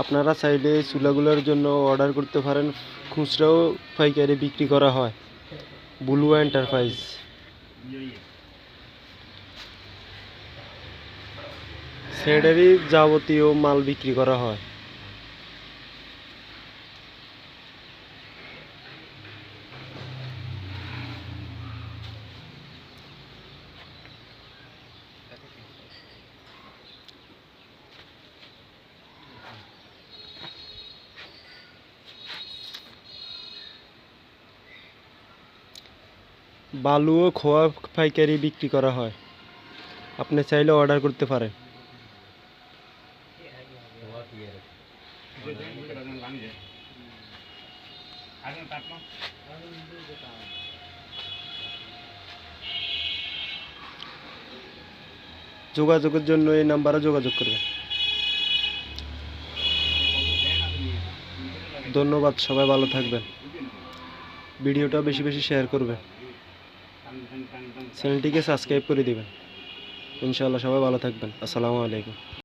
আপনারা চাইলে চুলাগুলোর জন্য অর্ডার করতে পারেন, খুচরাও পাইকারি বিক্রি করা হয়। Blue enterprise. সেডেরই যাবতীয় মাল বিক্রি করা হয়। বালু ও খোয়া পাইকারি বিক্রি করা হয়। আপনি চাইলে অর্ডার করতে পারেন। যোগাযোগের জন্য এই নাম্বারে যোগাযোগ করবেন। ধন্যবাদ, সবাই ভালো থাকবেন। ভিডিওটা বেশি বেশি শেয়ার করবেন, চ্যানেলটিকে সাবস্ক্রাইব করে দিবেন। ইনশাআল্লাহ সবাই ভালো থাকবেন। আসসালামু আলাইকুম।